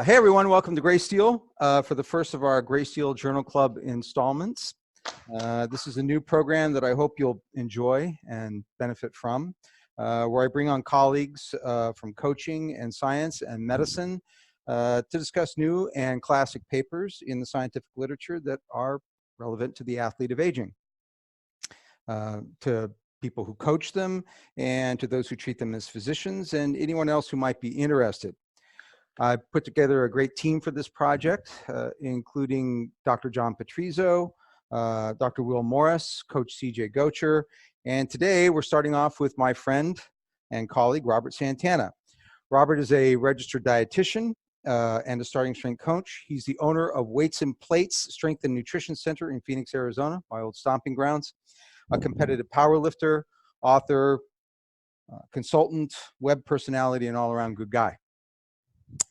Hey everyone, welcome to Greysteel for the first of our Greysteel Journal Club installments. This is a new program that I hope you'll enjoy and benefit from, where I bring on colleagues from coaching and science and medicine to discuss new and classic papers in the scientific literature that are relevant to the athlete of aging, to people who coach them and to those who treat them as physicians and anyone else who might be interested. I put together a great team for this project, including Dr. John Petrizzo, Dr. Will Morris, Coach CJ Gocher, and today we're starting off with my friend and colleague, Robert Santana. Robert is a registered dietitian and a starting strength coach. He's the owner of Weights and Plates Strength and Nutrition Center in Phoenix, Arizona, my old stomping grounds, a competitive power lifter, author, consultant, web personality, and all-around good guy.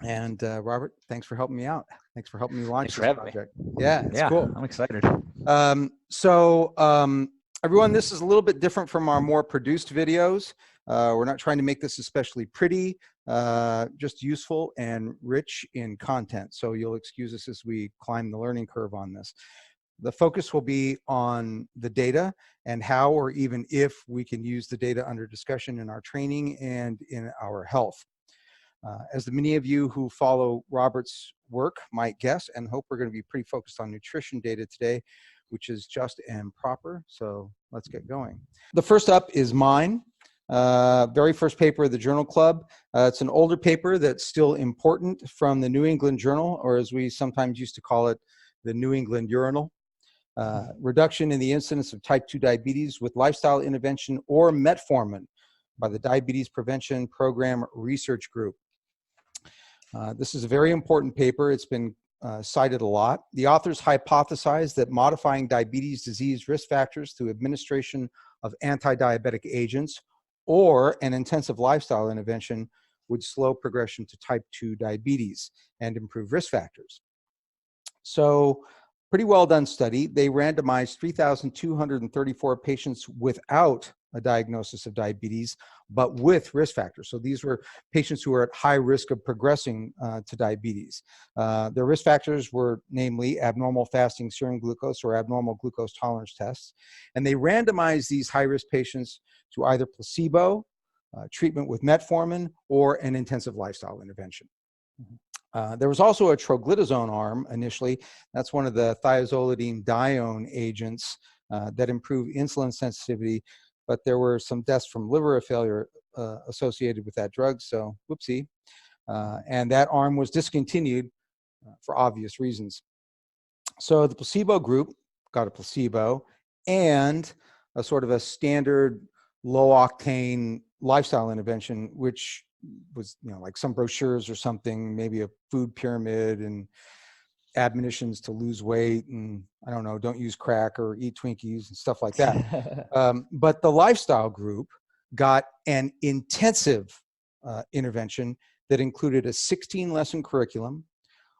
And Robert, thanks for helping me out. Thanks for helping me launch this project. Yeah, it's cool. I'm excited. Everyone, this is a little bit different from our more produced videos. We're not trying to make this especially pretty, just useful and rich in content. So you'll excuse us as we climb the learning curve on this. The focus will be on the data and how or even if we can use the data under discussion in our training and in our health. As many of you who follow Robert's work might guess and hope, we're going to be pretty focused on nutrition data today, which is just and proper. So let's get going. The first up is mine, very first paper of the Journal Club. It's an older paper that's still important from the New England Journal, or as we sometimes used to call it, the New England Urinal. Reduction in the incidence of type 2 diabetes with lifestyle intervention or metformin by the Diabetes Prevention Program Research Group. This is a very important paper. It's been cited a lot. The authors hypothesized that modifying diabetes disease risk factors through administration of anti-diabetic agents or an intensive lifestyle intervention would slow progression to type 2 diabetes and improve risk factors. So, pretty well done study. They randomized 3,234 patients without a diagnosis of diabetes, but with risk factors. So these were patients who were at high risk of progressing to diabetes. Their risk factors were namely abnormal fasting serum glucose or abnormal glucose tolerance tests. And they randomized these high-risk patients to either placebo, treatment with metformin, or an intensive lifestyle intervention. There was also a troglitazone arm initially. That's one of the thiazolidine-dione agents that improve insulin sensitivity, but there were some deaths from liver failure associated with that drug, so whoopsie. And that arm was discontinued for obvious reasons. So the placebo group got a placebo and a sort of a standard low-octane lifestyle intervention, which was, like some brochures or something, maybe a food pyramid and admonitions to lose weight and, I don't know, don't use crack or eat Twinkies and stuff like that. But the lifestyle group got an intensive intervention that included a 16-lesson curriculum,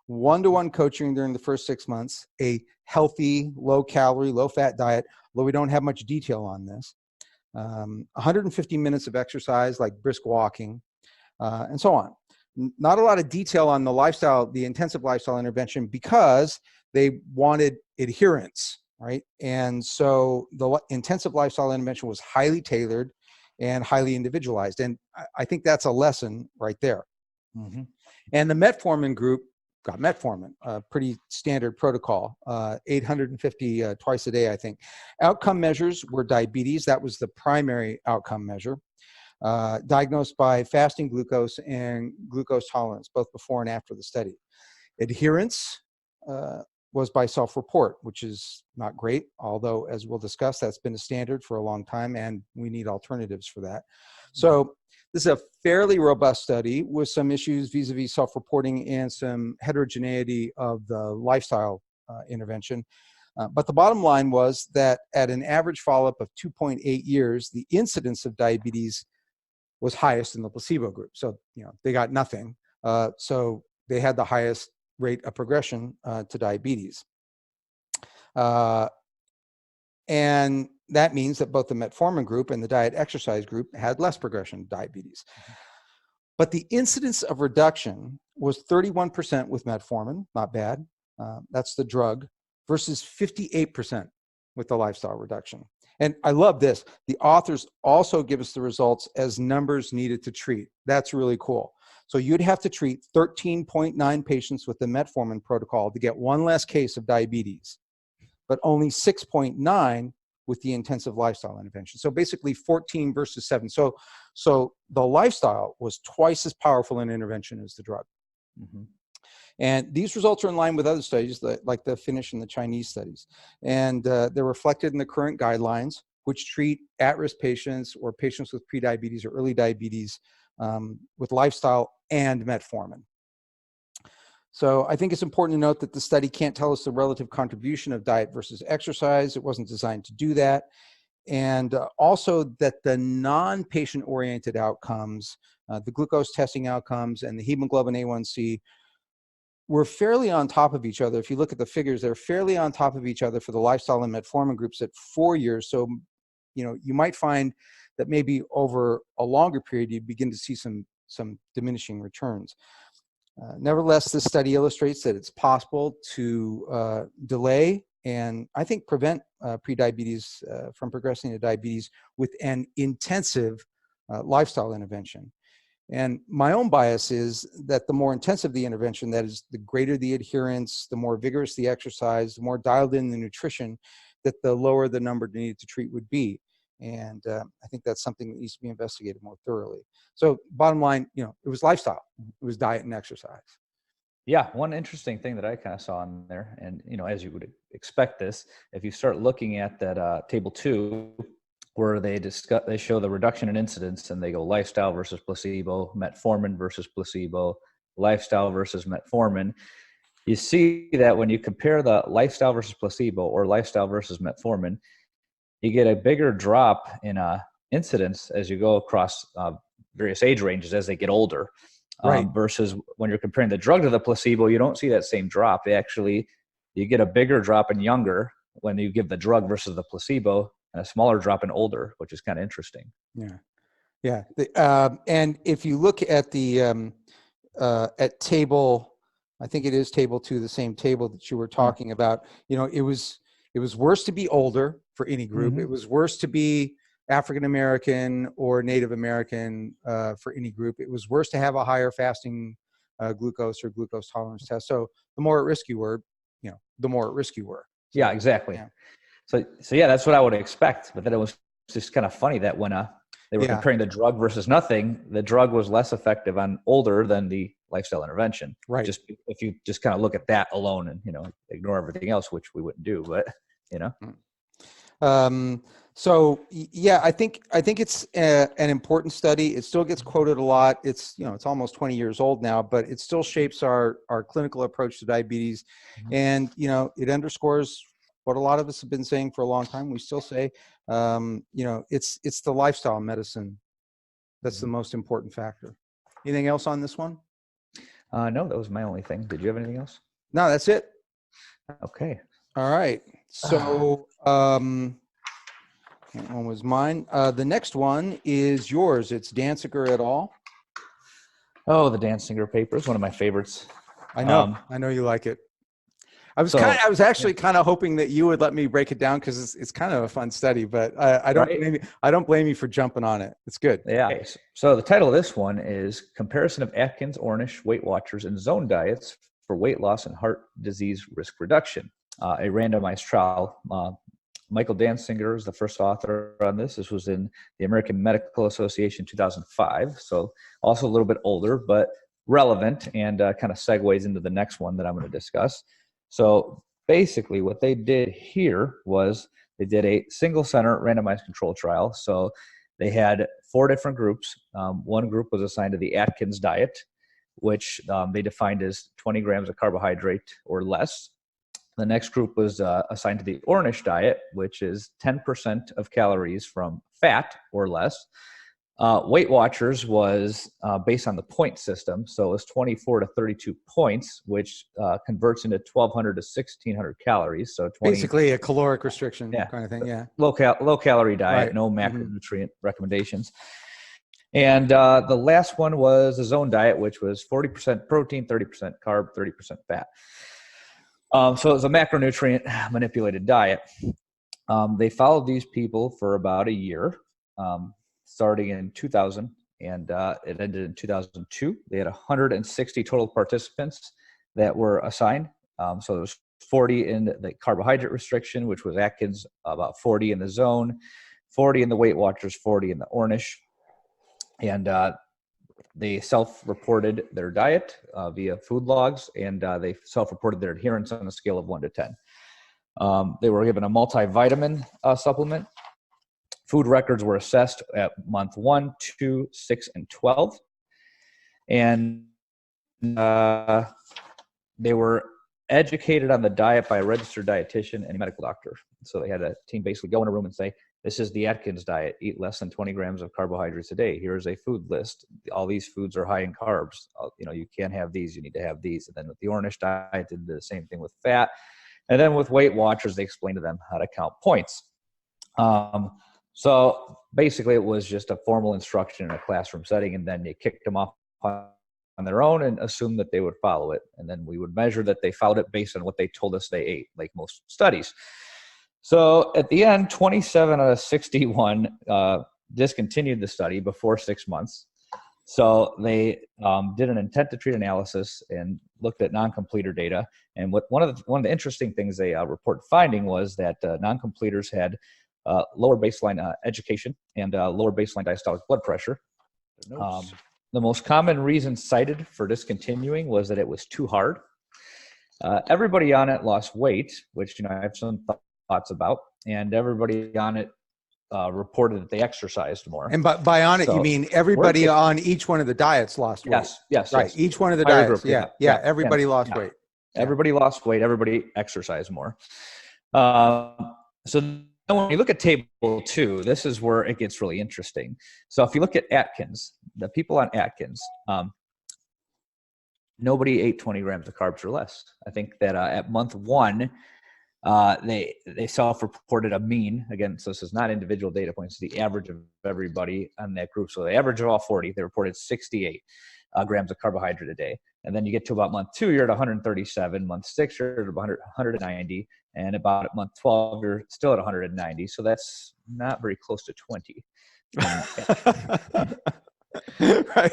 one-to-one coaching during the first 6 months, a healthy, low-calorie, low-fat diet, although we don't have much detail on this, 150 minutes of exercise like brisk walking, and so on. Not a lot of detail on the intensive lifestyle intervention because they wanted adherence, right? And so the intensive lifestyle intervention was highly tailored and highly individualized. And I think that's a lesson right there. And the metformin group got metformin, a pretty standard protocol, 850 twice a day, I think. Outcome measures were diabetes. That was the primary outcome measure. Diagnosed by fasting glucose and glucose tolerance, both before and after the study. Adherence was by self-report, which is not great, although, as we'll discuss, that's been a standard for a long time, and we need alternatives for that. So this is a fairly robust study with some issues vis-a-vis self-reporting and some heterogeneity of the lifestyle intervention. But the bottom line was that at an average follow-up of 2.8 years, the incidence of diabetes was highest in the placebo group. So, they got nothing. So they had the highest rate of progression to diabetes. And that means that both the metformin group and the diet exercise group had less progression to diabetes. But the incidence of reduction was 31% with metformin, not bad. That's the drug, versus 58% with the lifestyle reduction. And I love this. The authors also give us the results as numbers needed to treat. That's really cool. So you'd have to treat 13.9 patients with the metformin protocol to get one less case of diabetes, but only 6.9 with the intensive lifestyle intervention. So basically 14 versus 7. So the lifestyle was twice as powerful an intervention as the drug. Mm-hmm. And these results are in line with other studies like the Finnish and the Chinese studies. And they're reflected in the current guidelines, which treat at-risk patients or patients with prediabetes or early diabetes with lifestyle and metformin. So I think it's important to note that the study can't tell us the relative contribution of diet versus exercise. It wasn't designed to do that. And also that the non-patient oriented outcomes, the glucose testing outcomes and the hemoglobin A1C were fairly on top of each other. If you look at the figures, they're fairly on top of each other for the lifestyle and metformin groups at 4 years. So, you might find that maybe over a longer period, you begin to see some diminishing returns. Nevertheless, this study illustrates that it's possible to delay and I think prevent prediabetes from progressing to diabetes with an intensive lifestyle intervention. And my own bias is that the more intensive the intervention, that is, the greater the adherence, the more vigorous the exercise, the more dialed in the nutrition, that the lower the number needed to treat would be. And I think that's something that needs to be investigated more thoroughly. So bottom line, it was lifestyle. It was diet and exercise. Yeah, one interesting thing that I kind of saw in there, and as you would expect this, if you start looking at that table 2, where they show the reduction in incidence, and they go lifestyle versus placebo, metformin versus placebo, lifestyle versus metformin. You see that when you compare the lifestyle versus placebo or lifestyle versus metformin, you get a bigger drop in incidence as you go across various age ranges as they get older. Right. Versus when you're comparing the drug to the placebo, you don't see that same drop. You get a bigger drop in younger when you give the drug versus the placebo, and a smaller drop in older, which is kind of interesting. Yeah. And if you look at the at table, I think it is table 2, the same table that you were talking about. It was worse to be older for any group. Mm-hmm. It was worse to be African American or Native American for any group. It was worse to have a higher fasting glucose or glucose tolerance test. So the more at risk you were, the more at risk you were. So, yeah, exactly. Yeah. So yeah, that's what I would expect. But then it was just kind of funny that when they were comparing the drug versus nothing, the drug was less effective on older than the lifestyle intervention. Right. Just if you just kind of look at that alone and ignore everything else, which we wouldn't do, but So yeah, I think it's an important study. It still gets quoted a lot. It's it's almost 20 years old now, but it still shapes our clinical approach to diabetes, and it underscores what a lot of us have been saying for a long time. We still say, it's the lifestyle medicine that's the most important factor. Anything else on this one? No, that was my only thing. Did you have anything else? No, that's it. Okay. All right. So that one was mine. The next one is yours. It's Danziger et al. Oh, the Danziger paper is one of my favorites. I know. I know you like it. I was actually kind of hoping that you would let me break it down because it's kind of a fun study, but I don't blame you for jumping on it. It's good. Yeah. Okay. So the title of this one is Comparison of Atkins-Ornish Weight Watchers and Zone Diets for Weight Loss and Heart Disease Risk Reduction. A randomized trial. Michael Danziger is the first author on this. This was in the American Medical Association 2005. So also a little bit older, but relevant, and kind of segues into the next one that I'm going to discuss. So basically what they did here was they did a single center randomized control trial. So they had 4 different groups. One group was assigned to the Atkins diet, which they defined as 20 grams of carbohydrate or less. The next group was assigned to the Ornish diet, which is 10% of calories from fat or less. Weight Watchers was based on the point system, so it was 24 to 32 points, which converts into 1,200 to 1,600 calories. So basically a caloric restriction kind of thing. Yeah, low calorie diet, right. No macronutrient recommendations. And the last one was the zone diet, which was 40% protein, 30% carb, 30% fat. So it was a macronutrient manipulated diet. They followed these people for about a year, starting in 2000, and it ended in 2002. They had 160 total participants that were assigned. So there was 40 in the carbohydrate restriction, which was Atkins, about 40 in the zone, 40 in the Weight Watchers, 40 in the Ornish. And they self-reported their diet via food logs, and they self-reported their adherence on a scale of 1 to 10. They were given a multivitamin supplement. Food records were assessed at month 1, 2, 6, and 12. And they were educated on the diet by a registered dietitian and a medical doctor. So they had a team basically go in a room and say, this is the Atkins diet. Eat less than 20 grams of carbohydrates a day. Here's a food list. All these foods are high in carbs. You can't have these. You need to have these. And then with the Ornish diet, they did the same thing with fat. And then with Weight Watchers, they explained to them how to count points. So basically, it was just a formal instruction in a classroom setting, and then you kicked them off on their own and assumed that they would follow it. And then we would measure that they followed it based on what they told us they ate, like most studies. So at the end, 27 out of 61 discontinued the study before 6 months. So they did an intent to treat analysis and looked at non-completer data. And one of the interesting things they report finding was that non-completers had lower baseline education and lower baseline diastolic blood pressure. The most common reason cited for discontinuing was that it was too hard. Everybody on it lost weight, which I have some thoughts about, and everybody on it reported that they exercised more. And by on it, you mean everybody on each one of the diets lost weight? Yes. Right. Yes. Each one of the diets. Yeah. Everybody lost weight. Everybody lost weight. Everybody exercised more. So when you look at table 2, this is where it gets really interesting. So if you look at Atkins, the people on Atkins, nobody ate 20 grams of carbs or less. I think that at month 1, they self-reported a mean. Again, so this is not individual data points, it's the average of everybody on that group. So the average of all 40, they reported 68 grams of carbohydrate a day. And then you get to about month 2, you're at 137. Month 6, you're at 190. And about at month 12, you're still at 190. So that's not very close to 20. Right.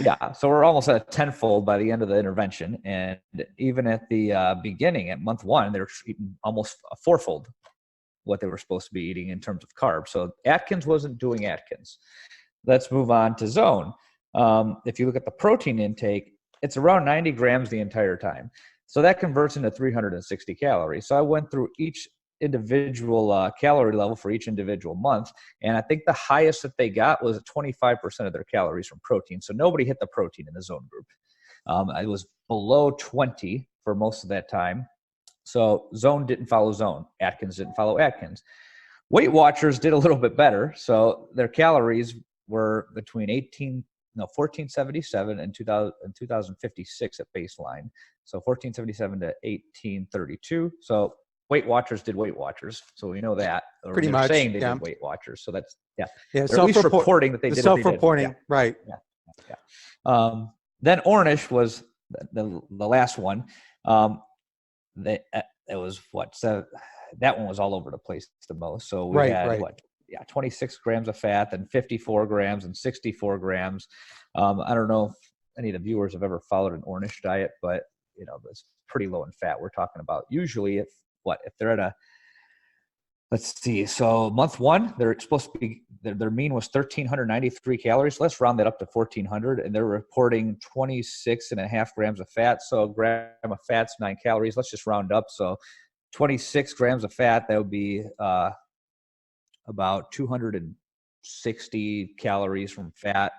Yeah. So we're almost at a tenfold by the end of the intervention. And even at the beginning, at month 1, they're eating almost a fourfold what they were supposed to be eating in terms of carbs. So Atkins wasn't doing Atkins. Let's move on to zone. If you look at the protein intake, it's around 90 grams the entire time. So that converts into 360 calories. So I went through each individual calorie level for each individual month. And I think the highest that they got was 25% of their calories from protein. So nobody hit the protein in the zone group. It was below 20 for most of that time. So zone didn't follow zone. Atkins didn't follow Atkins. Weight Watchers did a little bit better. So their calories were between 1477 and 2056 at baseline. So 1477 to 1832. So Weight Watchers did Weight Watchers. So we know that. Or pretty much saying they did Weight Watchers. So that's, Yeah. They're at least reporting that they did self-reporting, it. Right. Yeah. Then Ornish was the last one. It was what? So that one was all over the place the most. So we had 26 grams of fat, then 54 grams and 64 grams. I don't know if any of the viewers have ever followed an Ornish diet, but it's pretty low in fat. We're talking about usually if they're at let's see. So month 1, they're supposed to be, their mean was 1,393 calories. Let's round that up to 1,400, and they're reporting 26.5 grams of fat. So a gram of fat's 9 calories. Let's just round up. So 26 grams of fat, that would be about 260 calories from fat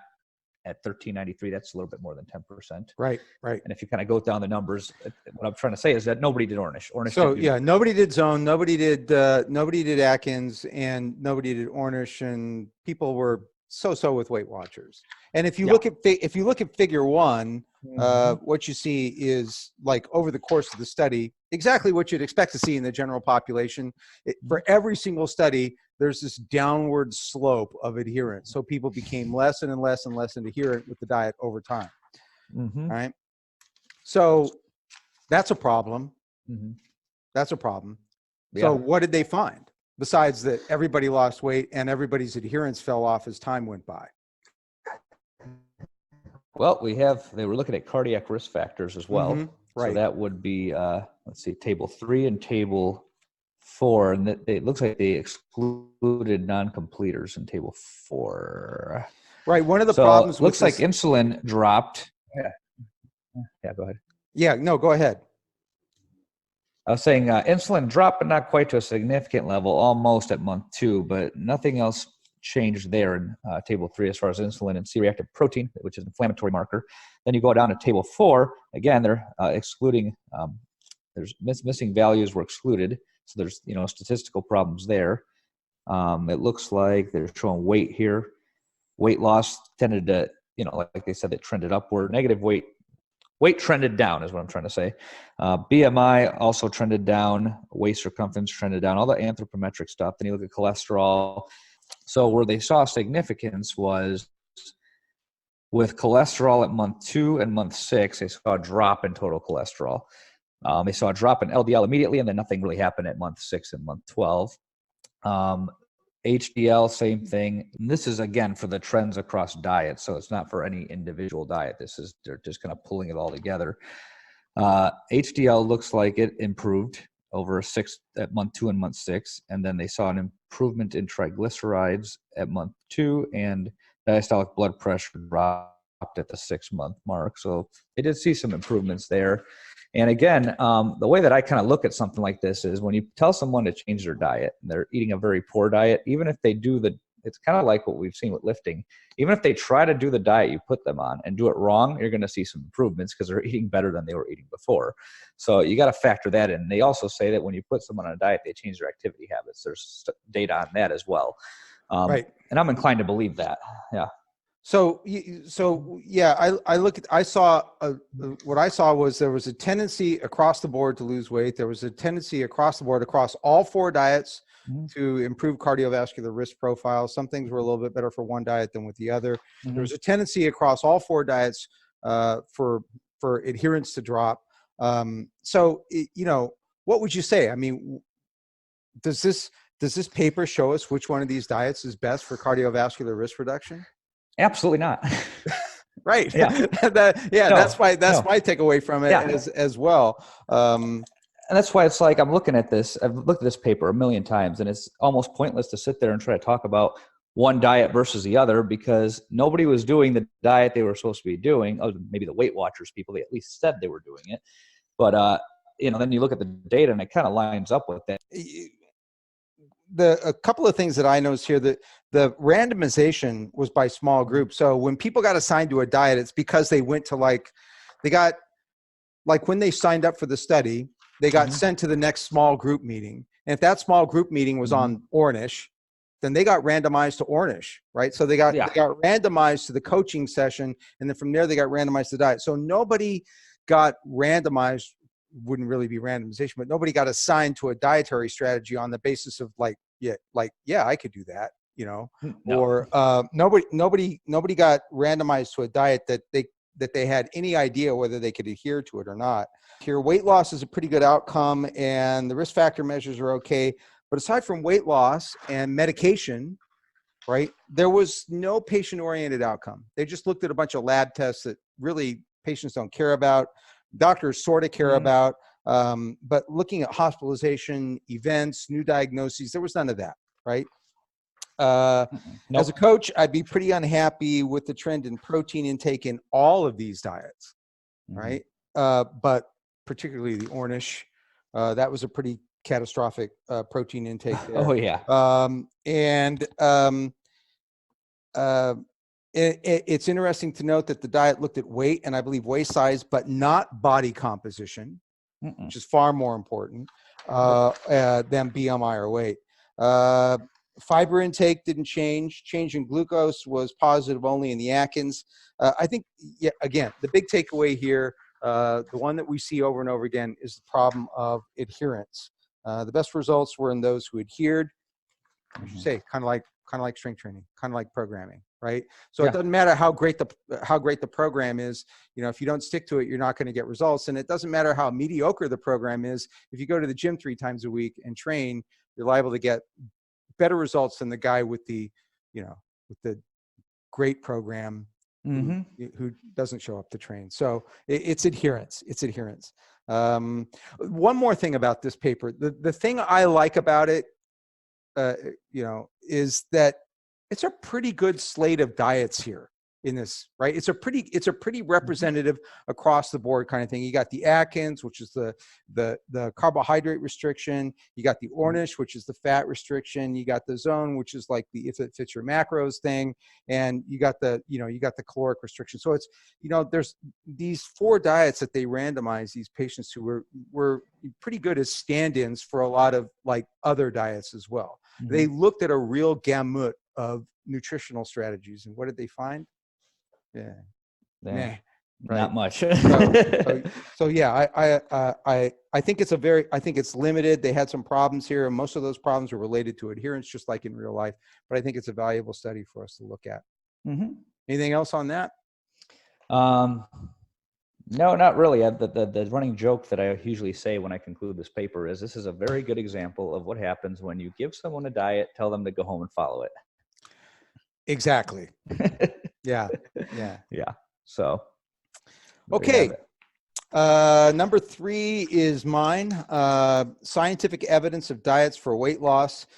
at 1,393. That's a little bit more than 10%. Right. And if you kind of go down the numbers, what I'm trying to say is that nobody did Ornish. So nobody did zone, nobody did Atkins, and nobody did Ornish, and people were so with Weight Watchers. And if you look at figure 1, what you see is, like, over the course of the study, exactly what you'd expect to see in the general population. For every single study, there's this downward slope of adherence. So people became less and less and less adherent with the diet over time. Mm-hmm. All right. So that's a problem. Mm-hmm. That's a problem. Yeah. So what did they find besides that everybody lost weight and everybody's adherence fell off as time went by? Well, they were looking at cardiac risk factors as well. Mm-hmm. Right. So that would be, let's see, table 3 and table 4. And it looks like they excluded non-completers in table 4. Right. One of the problems looks like insulin dropped. Yeah, go ahead. Yeah, no, go ahead. I was saying insulin dropped, but not quite to a significant level, almost at month 2, but nothing else changed there in table 3 as far as insulin and C-reactive protein, which is an inflammatory marker. Then you go down to table 4. Again, they're excluding. There's missing values were excluded, so there's statistical problems there. It looks like they're showing weight here. Weight loss tended to, like they said, it trended upward. Negative weight trended down is what I'm trying to say. BMI also trended down. Waist circumference trended down. All the anthropometric stuff. Then you look at cholesterol. So where they saw significance was with cholesterol at month 2 and month 6, they saw a drop in total cholesterol. They saw a drop in LDL immediately, and then nothing really happened at month 6 and month 12. HDL, same thing. And this is, again, for the trends across diets, so it's not for any individual diet. They're just kind of pulling it all together. HDL looks like it improved over at month 2 and month 6, and then they saw an improvement in triglycerides at month 2, and diastolic blood pressure dropped at the 6-month mark. So they did see some improvements there. And again, the way that I kind of look at something like this is when you tell someone to change their diet, and they're eating a very poor diet, even if they do it's kind of like what we've seen with lifting. Even if they try to do the diet you put them on and do it wrong, you're going to see some improvements because they're eating better than they were eating before. So you got to factor that in. They also say that when you put someone on a diet, they change their activity habits. There's data on that as well. Right. And I'm inclined to believe that. Yeah. So yeah, what I saw was there was a tendency across the board to lose weight. There was a tendency across the board, across all 4 diets, to improve cardiovascular risk profile. Some things were a little bit better for one diet than with the other. There was a tendency across all 4 diets for adherence to drop. So what would you say? I mean, does this paper show us which one of these diets is best for cardiovascular risk reduction? Absolutely not. Right. Yeah. That's my takeaway from it as well. And that's why it's like I've looked at this paper a million times, and it's almost pointless to sit there and try to talk about one diet versus the other because nobody was doing the diet they were supposed to be doing, other than maybe the Weight Watchers people. They at least said they were doing it. But, then you look at the data and it kind of lines up with that. A couple of things that I noticed here, that the randomization was by small groups. So when people got assigned to a diet, it's because they went to when they signed up for the study, they got sent to the next small group meeting. And if that small group meeting was on Ornish, then they got randomized to Ornish, right? So they got randomized to the coaching session. And then from there, they got randomized to the diet. So nobody got randomized, wouldn't really be randomization, but nobody got assigned to a dietary strategy on the basis of I could do that, No. or nobody got randomized to a diet that they had any idea whether they could adhere to it or not. Here, weight loss is a pretty good outcome and the risk factor measures are okay. But aside from weight loss and medication, right, there was no patient-oriented outcome. They just looked at a bunch of lab tests that really patients don't care about. Doctors sort of care about, but looking at hospitalization, events, new diagnoses, there was none of that, right? Nope. As a coach, I'd be pretty unhappy with the trend in protein intake in all of these diets, right? But particularly the Ornish, that was a pretty catastrophic protein intake there. Oh, yeah. It's interesting to note that the diet looked at weight and I believe waist size, but not body composition, which is far more important than BMI or weight. Fiber intake didn't change. Change in glucose was positive only in the Atkins. I think, again, the big takeaway here, the one that we see over and over again, is the problem of adherence. The best results were in those who adhered. I should say, kind of like strength training, kind of like programming, right? So Yeah. it doesn't matter how great the program is. If you don't stick to it, you're not going to get results. And it doesn't matter how mediocre the program is. If you go to the gym 3 times a week and train, you're liable to get better results than the guy with the great program who doesn't show up to train. So it's adherence. It's adherence. One more thing about this paper. The thing I like about it, is that it's a pretty good slate of diets here in this, right? It's a pretty representative across the board kind of thing. You got the Atkins, which is the carbohydrate restriction. You got the Ornish, which is the fat restriction. You got the Zone, which is like the if it fits your macros thing, and you got the caloric restriction. So it's there's these 4 diets that they randomize these patients who were pretty good as stand-ins for a lot of like other diets as well. They looked at a real gamut of nutritional strategies, and what did they find? Yeah. Nah, right. Not much. So yeah, I think it's limited. They had some problems here, and most of those problems were related to adherence, just like in real life. But I think it's a valuable study for us to look at. Anything else on that? No, not really. The running joke that I usually say when I conclude this paper is this is a very good example of what happens when you give someone a diet, tell them to go home and follow it. Exactly. Yeah. So, okay. Number 3 is mine. Scientific evidence of diets for weight loss,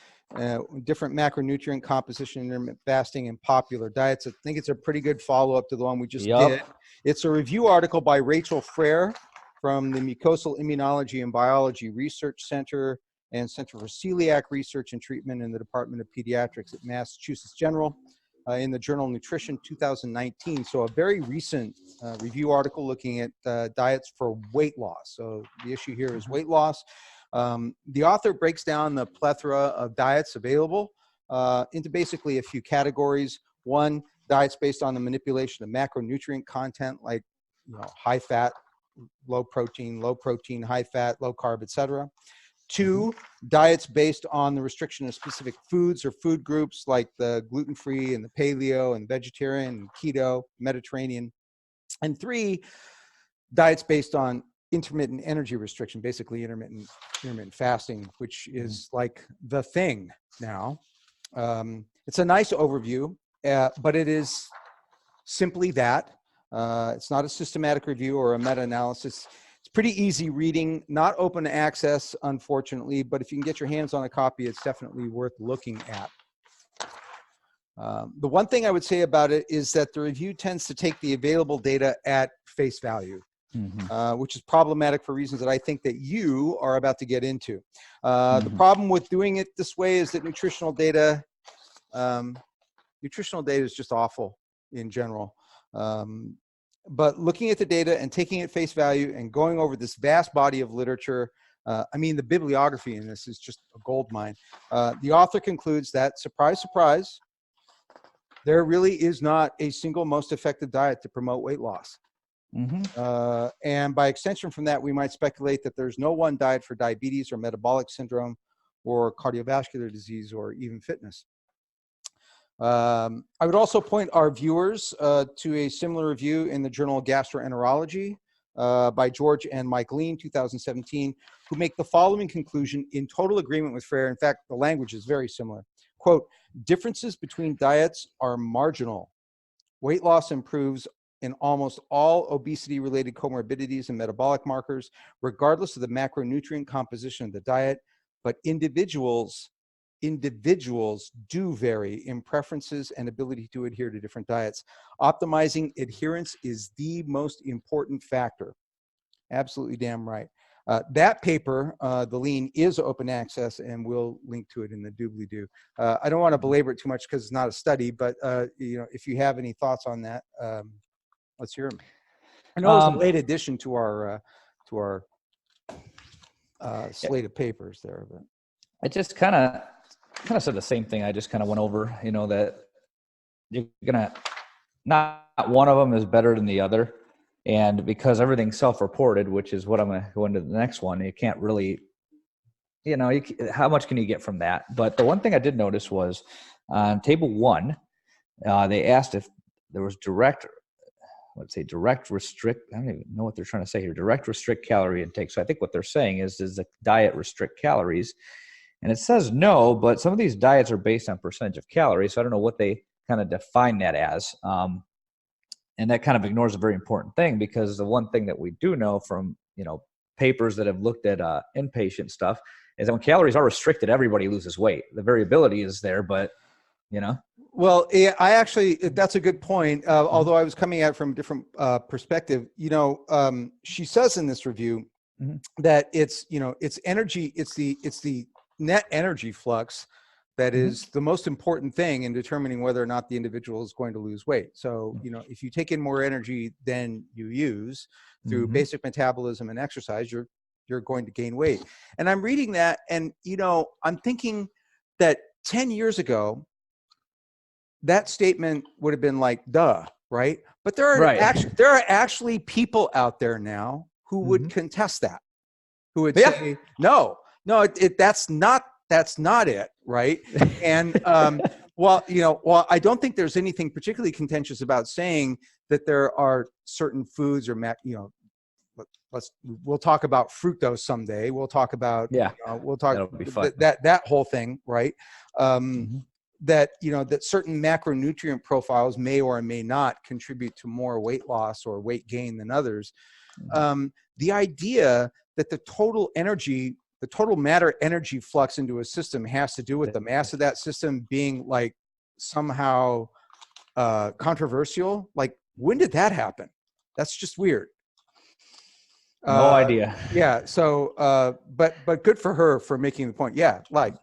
different macronutrient composition, intermittent fasting, and popular diets. I think it's a pretty good follow-up to the one we just did. It's a review article by Rachel Frere from the Mucosal Immunology and Biology Research Center and Center for Celiac Research and Treatment in the Department of Pediatrics at Massachusetts General. In the journal Nutrition 2019. So a very recent review article looking at diets for weight loss. So the issue here is weight loss. The author breaks down the plethora of diets available into basically a few categories. One, diets based on the manipulation of macronutrient content, like high fat, low protein, high fat, low carb, etc. 2, diets based on the restriction of specific foods or food groups like the gluten-free and the paleo and vegetarian and keto, Mediterranean. And 3, diets based on intermittent energy restriction, basically intermittent fasting, which is like the thing now. It's a nice overview, but it is simply that. It's not a systematic review or a meta-analysis. It's pretty easy reading, not open access, unfortunately, but if you can get your hands on a copy, it's definitely worth looking at. The one thing I would say about it is that the review tends to take the available data at face value, which is problematic for reasons that I think that you are about to get into. The problem with doing it this way is that nutritional data is just awful in general. But looking at the data and taking it face value and going over this vast body of literature, the bibliography in this is just a gold mine. The author concludes that, surprise, surprise, there really is not a single most effective diet to promote weight loss. And by extension from that, we might speculate that there's no one diet for diabetes or metabolic syndrome or cardiovascular disease or even fitness. I would also point our viewers to a similar review in the journal Gastroenterology by George and Mike Lean, 2017, who make the following conclusion in total agreement with Frere. In fact, the language is very similar. Quote, differences between diets are marginal. Weight loss improves in almost all obesity-related comorbidities and metabolic markers, regardless of the macronutrient composition of the diet, but individuals do vary in preferences and ability to adhere to different diets. Optimizing adherence is the most important factor. Absolutely damn right. That paper, the Lean, is open access, and we'll link to it in the doobly-doo. I don't want to belabor it too much because it's not a study, but if you have any thoughts on that, let's hear them. I know it was a late addition to our slate of papers there, but I just kind of said the same thing. I just kind of went over, that you're gonna not one of them is better than the other, and because everything's self-reported, which is what I'm going to go into the next one, you can't really you know, how much can you get from that? But the one thing I did notice was on table 1, they asked if there was direct restrict. I don't even know what they're trying to say here. Direct restrict calorie intake. So I think what they're saying is, does the diet restrict calories? And it says no, but some of these diets are based on percentage of calories. So I don't know what they kind of define that as. And that kind of ignores a very important thing, because the one thing that we do know from, you know, papers that have looked at inpatient stuff is that when calories are restricted, everybody loses weight. The variability is there, but, you know. Well, yeah, that's a good point. Although I was coming at it from a different perspective, you know, she says in this review that it's, you know, it's energy, it's the net energy flux that is the most important thing in determining whether or not the individual is going to lose weight. So, you know, if you take in more energy than you use through basic metabolism and exercise, you're going to gain weight. And I'm reading that, and, you know, I'm thinking that 10 years ago, that statement would have been like, duh, right? But there are actually people out there now who would contest that, who would say, no, that's not it, right? And well, I don't think there's anything particularly contentious about saying that there are certain foods or we'll talk about fructose someday. We'll talk about we'll talk that whole thing, right? That that certain macronutrient profiles may or may not contribute to more weight loss or weight gain than others. The idea that the total matter energy flux into a system has to do with the mass of that system being like somehow controversial. Like, when did that happen? That's just weird. No idea. Yeah. So, but good for her for making the point. Yeah. Right.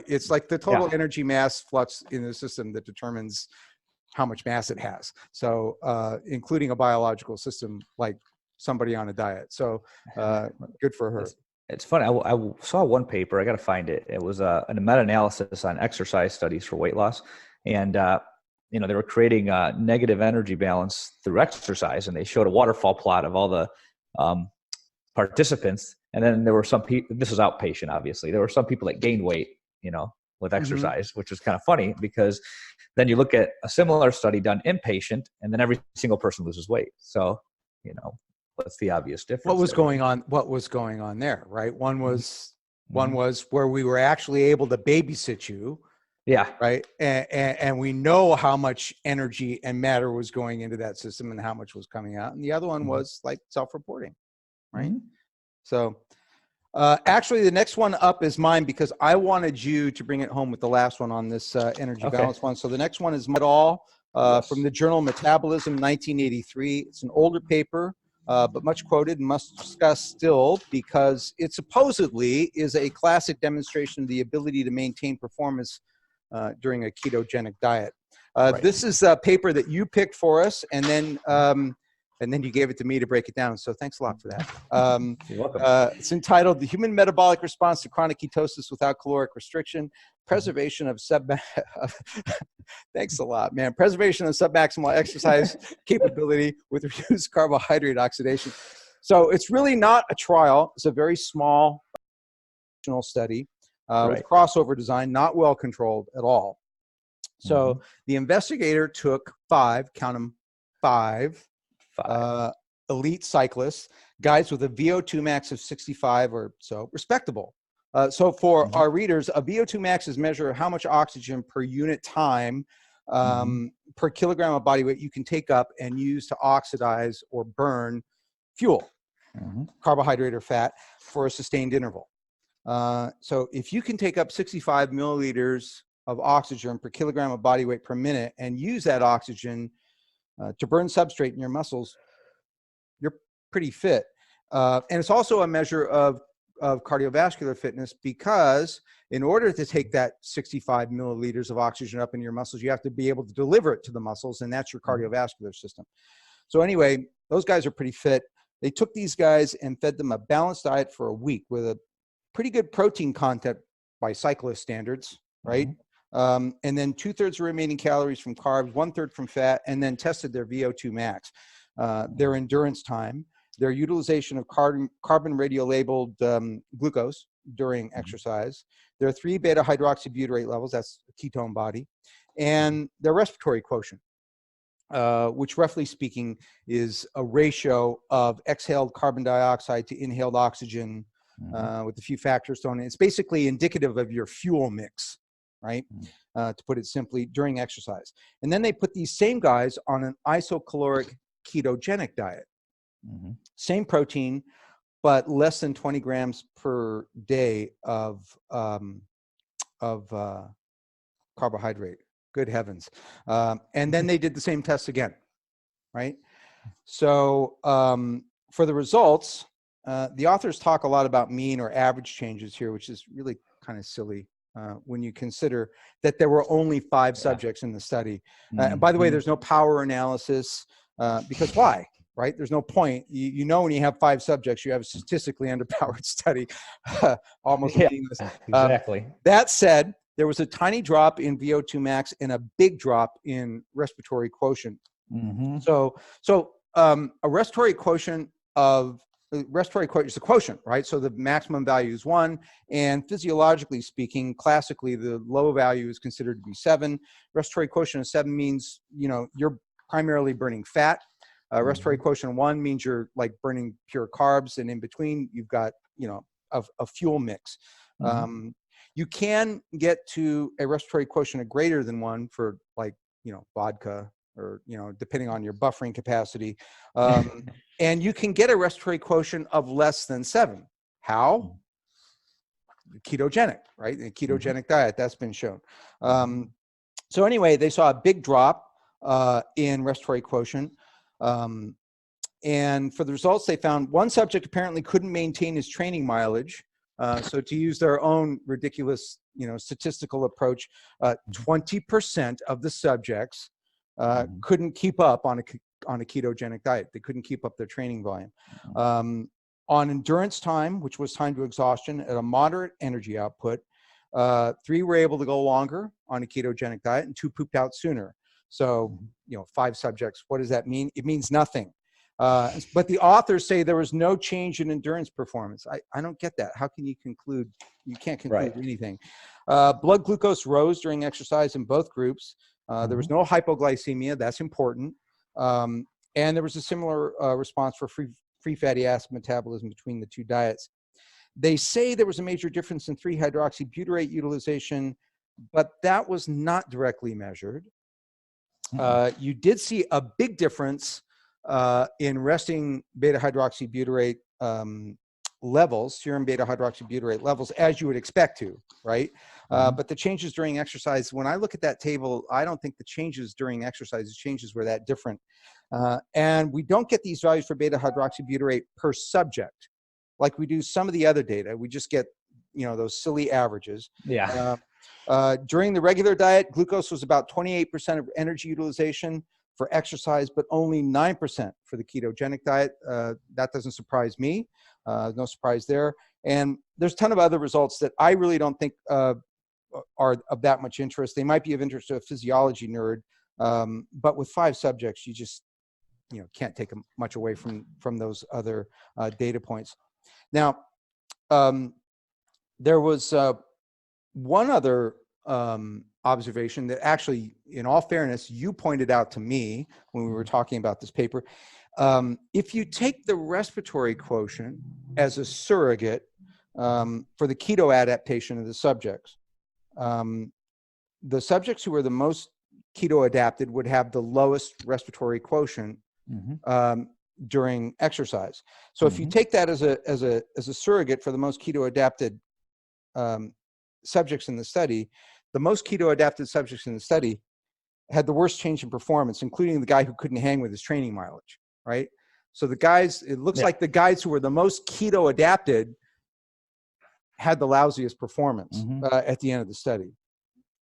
It's like the total energy mass flux in the system that determines how much mass it has. So, including a biological system like somebody on a diet. So, good for her. It's funny. I saw one paper. I got to find it. It was a meta-analysis on exercise studies for weight loss, and they were creating a negative energy balance through exercise, and they showed a waterfall plot of all the participants, and then there were some people. This was outpatient, obviously. There were some people that gained weight, with exercise, which was kind of funny, because then you look at a similar study done inpatient, and then every single person loses weight. So, what's the obvious difference? What was going on there, right? One was where we were actually able to babysit you. Yeah. Right. And we know how much energy and matter was going into that system and how much was coming out. And the other one was like self-reporting. Right. So actually, the next one up is mine, because I wanted you to bring it home with the last one on this energy balance one. So the next one is Metall from the journal Metabolism, 1983. It's an older paper, but much quoted and must discuss still, because it supposedly is a classic demonstration of the ability to maintain performance during a ketogenic diet. This is a paper that you picked for us, and then you gave it to me to break it down. So thanks a lot for that. You're welcome. It's entitled "The Human Metabolic Response to Chronic Ketosis Without Caloric Restriction: Preservation of Thanks a lot, man. Preservation of submaximal exercise capability with reduced carbohydrate oxidation." So it's really not a trial. It's a very small study. With crossover design, not well controlled at all. So the investigator took five elite cyclists, guys with a VO2 max of 65 or so, respectable. So for our readers, a VO2 max is measure of how much oxygen per unit time per kilogram of body weight you can take up and use to oxidize or burn fuel, carbohydrate or fat, for a sustained interval. So if you can take up 65 milliliters of oxygen per kilogram of body weight per minute and use that oxygen to burn substrate in your muscles, you're pretty fit. And it's also a measure of cardiovascular fitness, because in order to take that 65 milliliters of oxygen up in your muscles, you have to be able to deliver it to the muscles, and that's your cardiovascular system. So anyway, those guys are pretty fit. They took these guys and fed them a balanced diet for a week with a pretty good protein content by cyclist standards, right? And then 2/3 of remaining calories from carbs, 1/3 from fat, and then tested their VO2 max, their endurance time, their utilization of carbon radiolabeled glucose, during exercise, their 3 beta hydroxybutyrate levels, that's a ketone body, and their respiratory quotient, which roughly speaking is a ratio of exhaled carbon dioxide to inhaled oxygen, with a few factors thrown in. It's basically indicative of your fuel mix, right? To put it simply, during exercise. And then they put these same guys on an isocaloric ketogenic diet. Same protein, but less than 20 grams per day of carbohydrate. Good heavens. And then they did the same tests again, right? So for the results, the authors talk a lot about mean or average changes here, which is really kind of silly when you consider that there were only 5 subjects in the study. And by the way, there's no power analysis because why? Right? There's no point. You know, when you have 5 subjects, you have a statistically underpowered study, almost meaningless. Exactly. That said, there was a tiny drop in VO2 max and a big drop in respiratory quotient. So a respiratory quotient is the quotient, right? So the maximum value is 1, and physiologically speaking, classically, the low value is considered to be 7. Respiratory quotient of 7 means, you know, you're primarily burning fat. Respiratory quotient 1 means you're like burning pure carbs, and in between you've got, you know, a fuel mix. You can get to a respiratory quotient of greater than 1 for, like, you know, vodka, or, you know, depending on your buffering capacity. And you can get a respiratory quotient of less than 7. How? Ketogenic, right? The ketogenic diet, that's been shown. So anyway, they saw a big drop in respiratory quotient. And for the results, they found one subject apparently couldn't maintain his training mileage. So to use their own ridiculous, you know, statistical approach, 20% of the subjects couldn't keep up on a ketogenic diet. They couldn't keep up their training volume. On endurance time, which was time to exhaustion at a moderate energy output, 3 were able to go longer on a ketogenic diet and 2 pooped out sooner. So, you know, 5 subjects, what does that mean? It means nothing. But the authors say there was no change in endurance performance. I don't get that. How can you conclude? You can't conclude anything. Blood glucose rose during exercise in both groups. There was no hypoglycemia. That's important. And there was a similar response for free fatty acid metabolism between the 2 diets. They say there was a major difference in 3-hydroxybutyrate utilization, but that was not directly measured. You did see a big difference in resting beta-hydroxybutyrate levels, serum beta-hydroxybutyrate levels, as you would expect to, right? But the changes during exercise, when I look at that table, I don't think the changes during exercise, changes were that different. And we don't get these values for beta-hydroxybutyrate per subject, like we do some of the other data. We just get, you know, those silly averages. During the regular diet, glucose was about 28% of energy utilization for exercise, but only 9% for the ketogenic diet. That doesn't surprise me. No surprise there. And there's a ton of other results that I really don't think are of that much interest. They might be of interest to a physiology nerd, but with 5 subjects, you just, you know, can't take much away from those other data points. Now, there was one other observation that actually, in all fairness, you pointed out to me when we were talking about this paper. If you take the respiratory quotient as a surrogate for the keto adaptation of the subjects who were the most keto adapted would have the lowest respiratory quotient during exercise. So if you take that as a surrogate for the most keto adapted subjects in the study, the most keto adapted subjects in the study had the worst change in performance, including the guy who couldn't hang with his training mileage, right? So the guys, it looks like the guys who were the most keto adapted had the lousiest performance at the end of the study.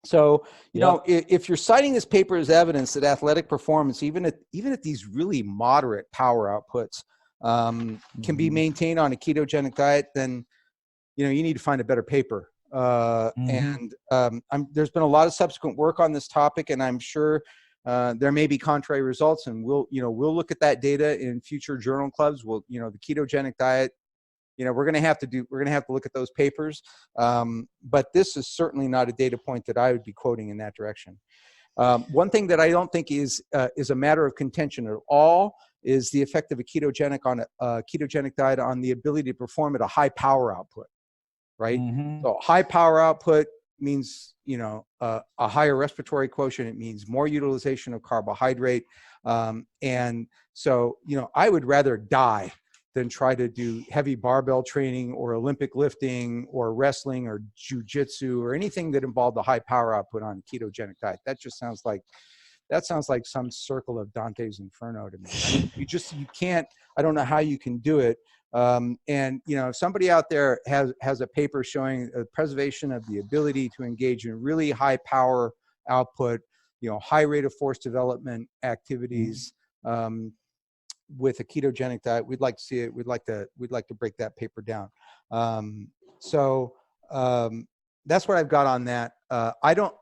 So, you know, if you're citing this paper as evidence that athletic performance, even at these really moderate power outputs, can be maintained on a ketogenic diet, then, you know, you need to find a better paper. And there's been a lot of subsequent work on this topic, and I'm sure there may be contrary results, and we'll look at that data in future journal clubs. The ketogenic diet we're going to have to look at those papers. But this is certainly not a data point that I would be quoting in that direction. One thing that I don't think is a matter of contention at all is the effect of a ketogenic diet on the ability to perform at a high power output, right? So high power output means, a higher respiratory quotient. It means more utilization of carbohydrate. And so, I would rather die than try to do heavy barbell training or Olympic lifting or wrestling or jujitsu or anything that involved a high power output on a ketogenic diet. That sounds like some circle of Dante's Inferno to me. You can't, I don't know how you can do it. And if somebody out there has a paper showing a preservation of the ability to engage in really high power output, high rate of force development activities, with a ketogenic diet, we'd like to see it. We'd like to break that paper down. So that's what I've got on that. I don't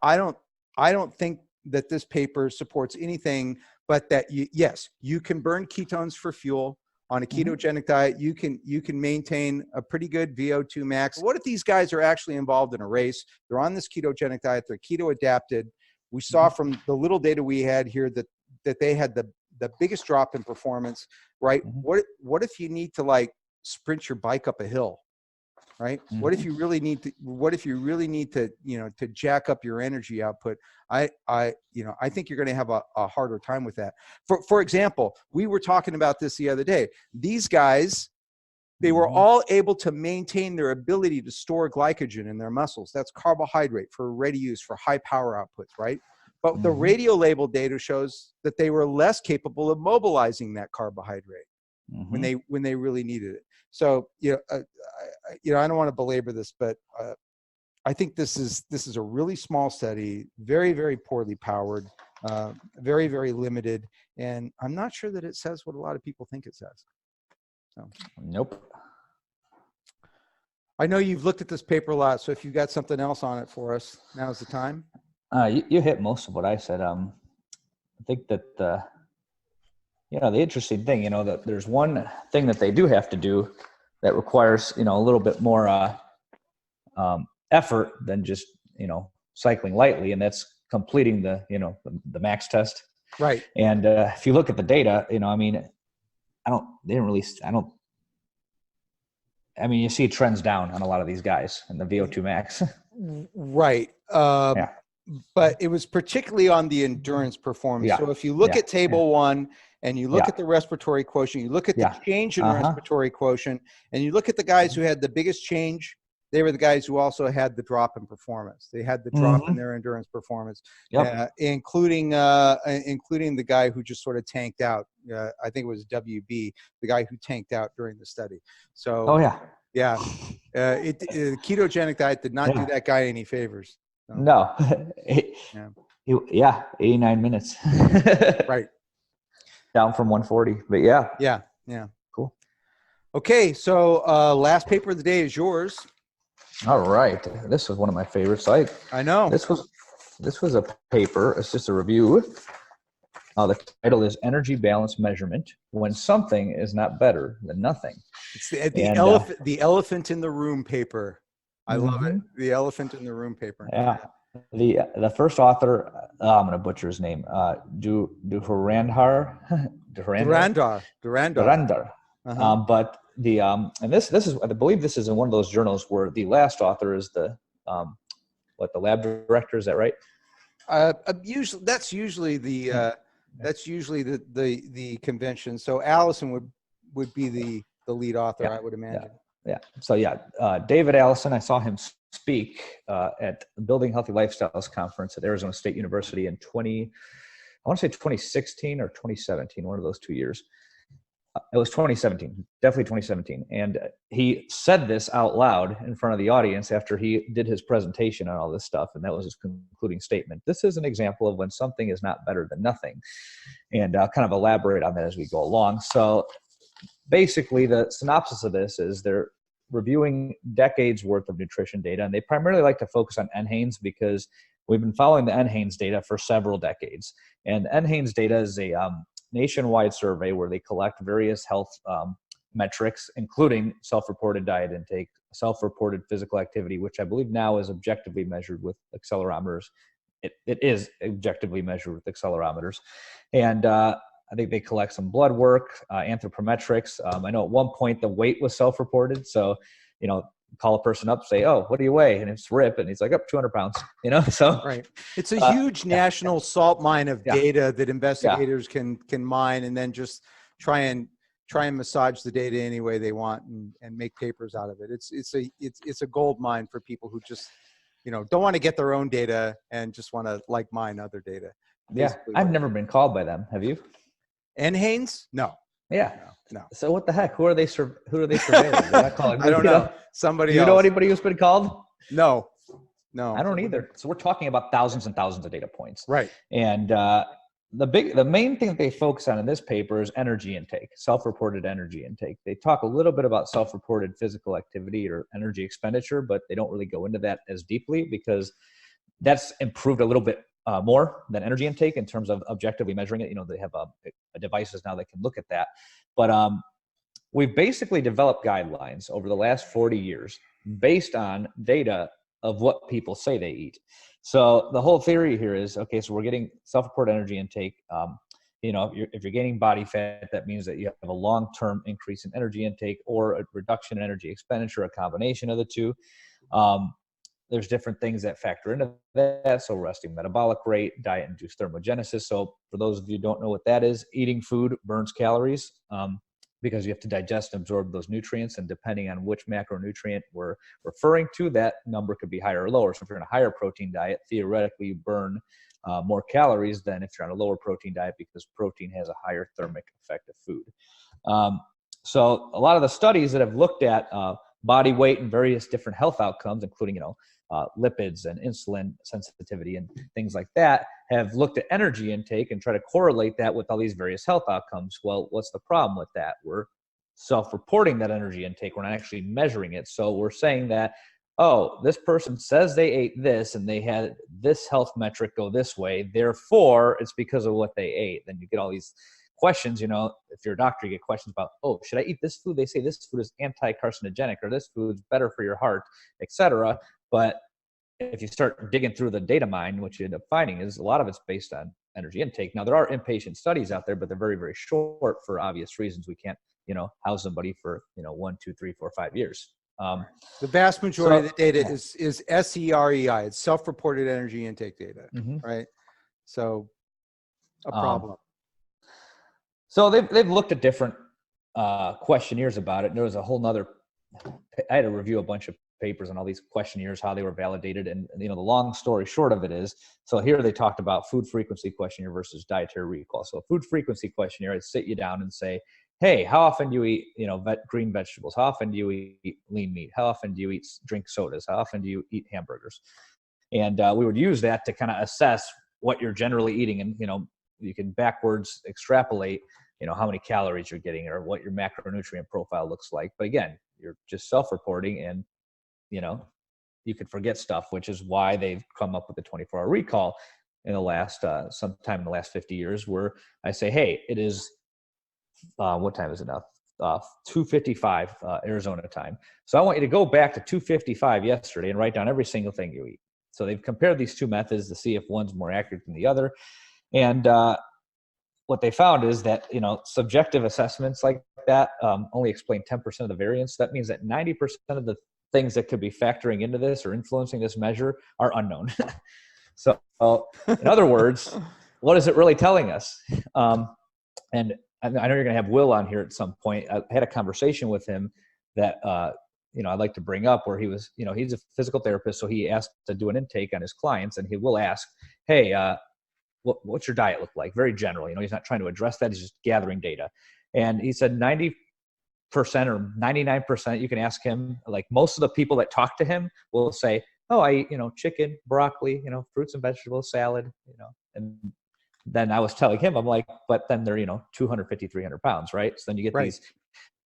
think that this paper supports anything but that yes, you can burn ketones for fuel on a ketogenic diet. You can maintain a pretty good VO2 max. What if these guys are actually involved in a race? They're on this ketogenic diet. They're keto adapted. We saw from the little data we had here that they had the biggest drop in performance, right? What if you need to sprint your bike up a hill, right? What if you really need to, to jack up your energy output? I think you're going to have a harder time with that. For example, we were talking about this the other day. These guys, they were all able to maintain their ability to store glycogen in their muscles. That's carbohydrate for ready use for high power outputs, right? But the radio label data shows that they were less capable of mobilizing that carbohydrate when they really needed it. So, I don't want to belabor this, but I think this is a really small study, very, very poorly powered, very, very limited, and I'm not sure that it says what a lot of people think it says. So. Nope. I know you've looked at this paper a lot, so if you've got something else on it for us, now's the time. You hit most of what I said. I think that the interesting thing, that there's one thing that they do have to do that requires, a little bit more effort than just, cycling lightly, and that's completing the max test. Right. And if you look at the data, you see trends down on a lot of these guys in the VO2 max. Right. But it was particularly on the endurance performance. So if you look at table 1 and you look at the respiratory quotient, you look at the change in respiratory quotient, and you look at the guys who had the biggest change, they were the guys who also had the drop in performance. They had the drop in their endurance performance, including the guy who just sort of tanked out. I think it was WB, the guy who tanked out during the study. So, the ketogenic diet did not do that guy any favors. So, no. 89 minutes. Right. Down from 140, but yeah. Cool. Okay, so last paper of the day is yours. All right, this was one of my favorites. I know this was a paper. It's just a review. The title is "Energy Balance Measurement When Something Is Not Better Than Nothing." It's the elephant in the room paper. I love it. The elephant in the room paper. Yeah. The first author, I'm going to butcher his name, Durandar. But and this is, I believe this is in one of those journals where the last author is the lab director. Is that right? Usually that's usually the convention. So Allison would be the lead author, I would imagine. Yeah. So David Allison, I saw him speak at the Building Healthy Lifestyles conference at Arizona State University in 2016 or 2017, one of those 2 years. It was 2017, definitely 2017. And he said this out loud in front of the audience after he did his presentation on all this stuff. And that was his concluding statement. This is an example of when something is not better than nothing. And I'll kind of elaborate on that as we go along. So basically the synopsis of this is they're reviewing decades worth of nutrition data. And they primarily like to focus on NHANES because we've been following the NHANES data for several decades. And NHANES data is a nationwide survey where they collect various health metrics, including self-reported diet intake, self-reported physical activity, which I believe now is objectively measured with accelerometers. It is objectively measured with accelerometers. And I think they collect some blood work, anthropometrics. I know at one point the weight was self-reported. So, call a person up, say, "Oh, what do you weigh?" And it's Rip. And he's like, "Up 200 pounds," so. Right. It's a huge national salt mine of data that investigators can mine, and then just try and massage the data any way they want and make papers out of it. It's a gold mine for people who just, don't want to get their own data and just want to mine other data. Yeah. I've never been called by them. Have you? And Haynes? No. Yeah. No. So what the heck? Who are they surveilling? They're not calling me. I don't know. Somebody else. You know anybody who's been called? No. I don't either. So we're talking about thousands and thousands of data points. Right. And the main thing that they focus on in this paper is energy intake, self-reported energy intake. They talk a little bit about self-reported physical activity or energy expenditure, but they don't really go into that as deeply because that's improved a little bit more than energy intake in terms of objectively measuring it. They have devices now that can look at that. But we've basically developed guidelines over the last 40 years based on data of what people say they eat. So the whole theory here is, okay, so we're getting self-reported energy intake. If you're gaining body fat, that means that you have a long-term increase in energy intake or a reduction in energy expenditure, a combination of the two. There's different things that factor into that. So resting metabolic rate, diet-induced thermogenesis. So for those of you who don't know what that is, eating food burns calories because you have to digest and absorb those nutrients. And depending on which macronutrient we're referring to, that number could be higher or lower. So if you're on a higher protein diet, theoretically you burn more calories than if you're on a lower protein diet because protein has a higher thermic effect of food. So a lot of the studies that have looked at body weight and various different health outcomes, including, lipids and insulin sensitivity and things like that, have looked at energy intake and try to correlate that with all these various health outcomes. Well, what's the problem with that? We're self-reporting that energy intake. We're not actually measuring it. So we're saying that, oh, this person says they ate this and they had this health metric go this way, therefore it's because of what they ate. Then you get all these questions, if you're a doctor, you get questions about, oh, should I eat this food? They say this food is anti-carcinogenic or this food's better for your heart, etc. But if you start digging through the data mine, what you end up finding is a lot of it's based on energy intake. Now, there are inpatient studies out there, but they're very, very short for obvious reasons. We can't, house somebody for, 1, 2, 3, 4, 5 years. The vast majority of the data is SEREI. It's self-reported energy intake data, right? So a problem. So they've looked at different questionnaires about it. There was a whole nother, I had to review a bunch of papers on all these questionnaires, how they were validated. And, the long story short of it is, so here they talked about food frequency questionnaire versus dietary recall. So a food frequency questionnaire, I'd sit you down and say, hey, how often do you eat, green vegetables? How often do you eat lean meat? How often do you drink sodas? How often do you eat hamburgers? And we would use that to kind of assess what you're generally eating. And, you can backwards extrapolate, how many calories you're getting or what your macronutrient profile looks like. But again, you're just self-reporting and, you could forget stuff, which is why they've come up with the 24-hour recall in the last, sometime in the last 50 years, where I say, hey, it is, what time is it now? 2:55 Arizona time. So I want you to go back to 2:55 yesterday and write down every single thing you eat. So they've compared these two methods to see if one's more accurate than the other. And what they found is that, subjective assessments like that only explain 10% of the variance. That means that 90% of the things that could be factoring into this or influencing this measure are unknown. So in other words, what is it really telling us? And I know you're going to have Will on here at some point. I had a conversation with him that, I'd like to bring up where he was, he's a physical therapist. So he asked to do an intake on his clients and he will ask, hey, what's your diet look like? Very general, he's not trying to address that. He's just gathering data. And he said 90% or 99%, you can ask him, like most of the people that talk to him will say, oh, I eat, chicken, broccoli, fruits and vegetables, salad, and then I was telling him, I'm like, but then they're, 250, 300 pounds, right? So then you get these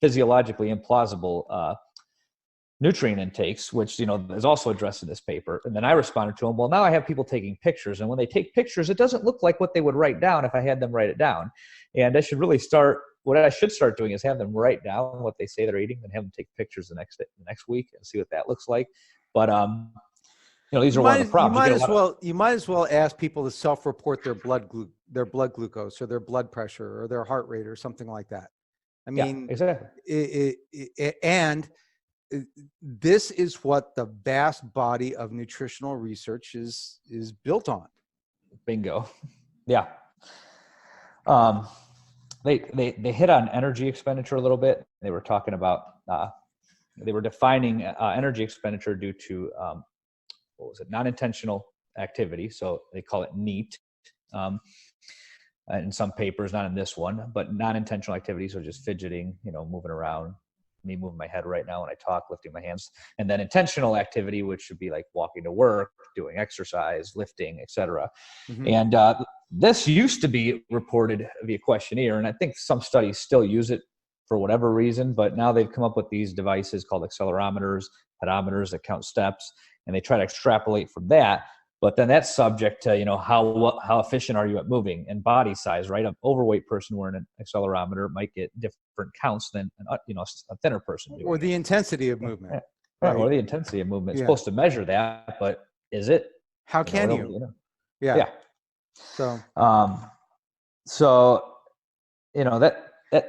physiologically implausible nutrient intakes, which, is also addressed in this paper. And then I responded to him, well, now I have people taking pictures. And when they take pictures, it doesn't look like what they would write down if I had them write it down. And I should really start what I should start doing is have them write down what they say they're eating and have them take pictures the next week and see what that looks like. But these are one of the problems. You might as well ask people to self-report their blood glucose or their blood pressure or their heart rate or something like that. I mean, exactly. And this is what the vast body of nutritional research is built on. Bingo. Yeah. They hit on energy expenditure a little bit. They were talking about, they were defining energy expenditure due to, non-intentional activity. So they call it NEAT. In some papers, not in this one, but non-intentional activity. So just fidgeting, moving around, me moving my head right now when I talk, lifting my hands. And then intentional activity, which should be like walking to work, doing exercise, lifting, etc. Mm-hmm. And this used to be reported via questionnaire. And I think some studies still use it for whatever reason, but now they've come up with these devices called accelerometers, pedometers that count steps, and they try to extrapolate from that. But then that's subject to, how efficient are you at moving and body size, right? An overweight person wearing an accelerometer might get different counts than, a thinner person. Or the intensity of movement. Right. Or the intensity of movement. It's supposed to measure that, but is it? How can you? Yeah.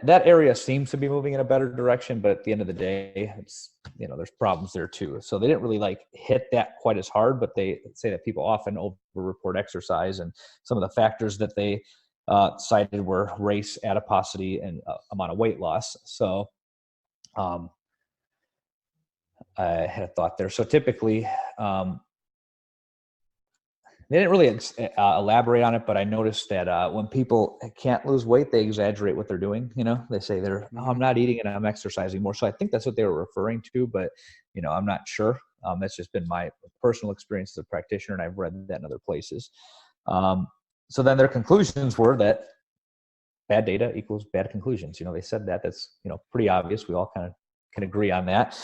That area seems to be moving in a better direction, but at the end of the day, it's, there's problems there too. So they didn't really hit that quite as hard, but they say that people often over-report exercise, and some of the factors that they cited were race, adiposity, and amount of weight loss. So I had a thought there. So typically, they didn't really elaborate on it, but I noticed that when people can't lose weight, they exaggerate what they're doing. They say I'm not eating and I'm exercising more. So I think that's what they were referring to, but I'm not sure. That's just been my personal experience as a practitioner, and I've read that in other places. So then their conclusions were that bad data equals bad conclusions. They said that. That's pretty obvious. We all kind of can agree on that.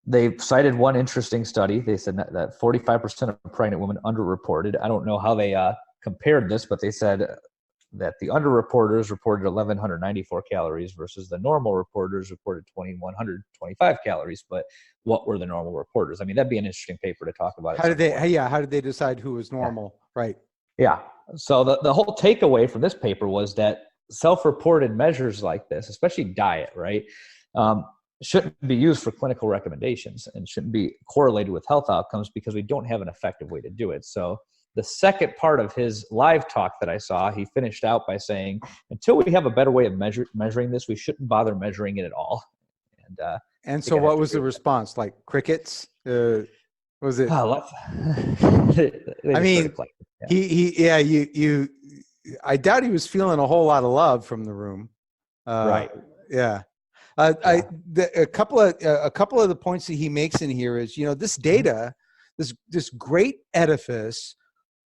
They cited one interesting study. They said that 45% of pregnant women underreported. I don't know how they compared this, but they said that the underreporters reported 1,194 calories versus the normal reporters reported 2,125 calories. But what were the normal reporters? I mean, that'd be an interesting paper to talk about. How did they decide who was normal? Yeah. Right. Yeah. So the whole takeaway from this paper was that self-reported measures like this, especially diet, right, shouldn't be used for clinical recommendations and shouldn't be correlated with health outcomes because we don't have an effective way to do it. So the second part of his live talk that I saw, he finished out by saying, until we have a better way of measuring this, we shouldn't bother measuring it at all. And so what was the response? Like crickets? Was it? I mean, I doubt he was feeling a whole lot of love from the room. Right. Yeah. A couple of the points that he makes in here is, this data, this great edifice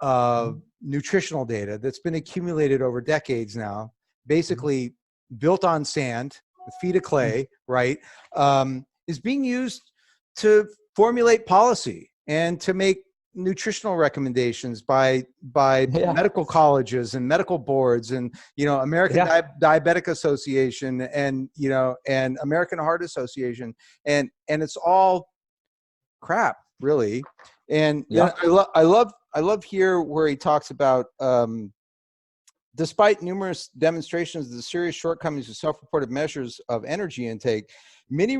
of nutritional data that's been accumulated over decades now, basically built on sand, feet of clay, right, is being used to formulate policy and to make nutritional recommendations by medical colleges and medical boards and American Diabetic Association and and American Heart Association, and it's all crap, really. And I love here where he talks about despite numerous demonstrations of the serious shortcomings of self-reported measures of energy intake, many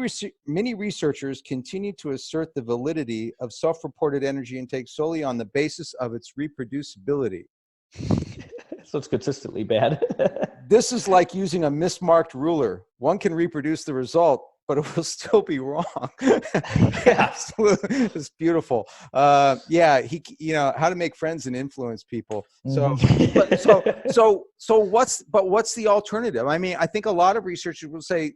researchers continue to assert the validity of self-reported energy intake solely on the basis of its reproducibility. So it's consistently bad. This is like using a mismarked ruler. One can reproduce the result, but it will still be wrong. Absolutely. It's beautiful. How to make friends and influence people. So what's the alternative? I mean, I think a lot of researchers will say,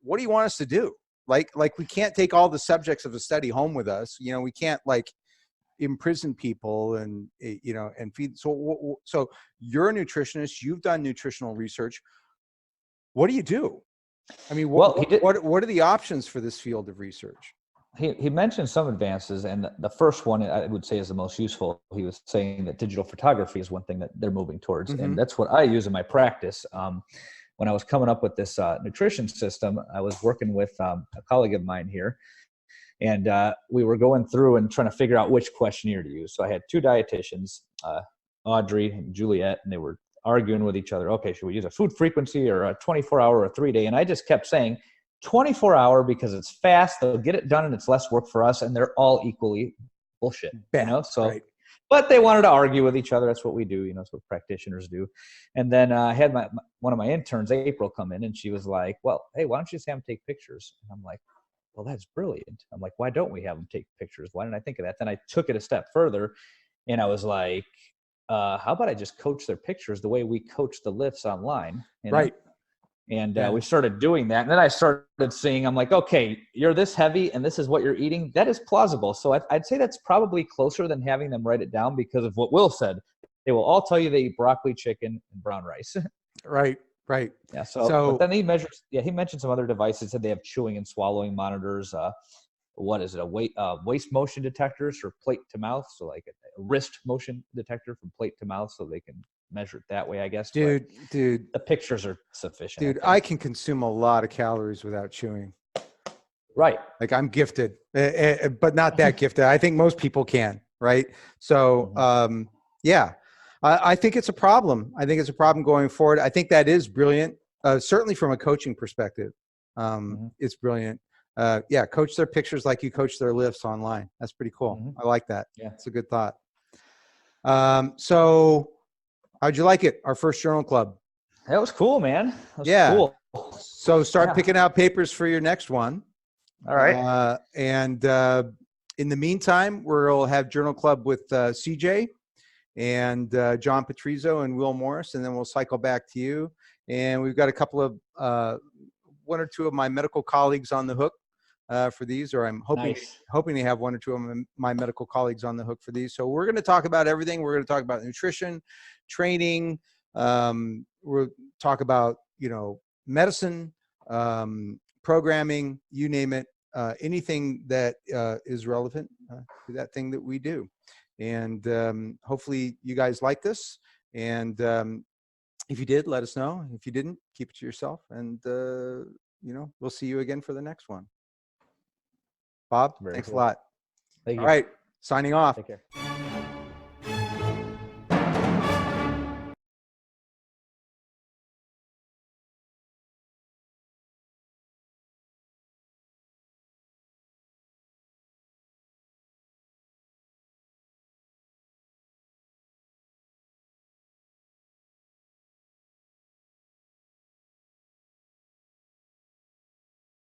what do you want us to do? Like we can't take all the subjects of a study home with us. We can't imprison people and feed. So you're a nutritionist. You've done nutritional research. What do you do? I mean, what are the options for this field of research? he mentioned some advances, and the first one I would say is the most useful. He was saying that digital photography is one thing that they're moving towards, Mm-hmm. and that's what I use in my practice. When I was coming up with this nutrition system, I was working with a colleague of mine here, and we were going through and trying to figure out which questionnaire to use. So I had two dietitians, Audrey and Juliet, and they were arguing with each other. Okay, should we use a food frequency or a 24-hour or a 3-day? And I just kept saying 24-hour because it's fast, they'll get it done, and it's less work for us, and they're all equally bullshit. So right. But they wanted to argue with each other. That's what we do, that's what practitioners do. And then I had one of my interns, April, come in, and she was like, well, hey, why don't you just have them take pictures? And I'm like, well, that's brilliant. I'm like, why don't we have them take pictures? Why didn't I think of that? Then I took it a step further, and I was like, how about I just coach their pictures the way we coach the lifts online? Right. And we started doing that. And then I started seeing, I'm like, okay, you're this heavy and this is what you're eating. That is plausible. So I'd say that's probably closer than having them write it down, because of what Will said. They will all tell you they eat broccoli, chicken, and brown rice. Right. Yeah. So but then he mentioned some other devices. Said they have chewing and swallowing monitors. What is it? Waist motion detectors for plate to mouth. So like a wrist motion detector from plate to mouth, so they can measure it that way, I guess. Dude, the pictures are sufficient. Dude, I can consume a lot of calories without chewing. Right. Like I'm gifted, but not that gifted. I think most people can. Right. So, yeah, I think it's a problem. I think it's a problem going forward. I think that is brilliant. Certainly from a coaching perspective, it's brilliant. Coach their pictures like you coach their lifts online. That's pretty cool. I like that. Yeah, it's a good thought. So how'd you like it? Our first journal club. That was cool, man. That was cool. So start picking out papers for your next one. All right. And in the meantime, we'll have journal club with CJ and John Patrizio and Will Morris, and then we'll cycle back to you. And we've got a couple of one or two of my medical colleagues on the hook for these, or I'm hoping to have one or two of my medical colleagues on the hook for these. So we're going to talk about everything. We're going to talk about nutrition, training. We'll talk about, medicine, programming, you name it, anything that is relevant to that thing that we do. And hopefully you guys like this. And if you did, let us know. If you didn't, keep it to yourself. And, we'll see you again for the next one. Bob, thanks a lot. Thank you. All right, signing off. Take care.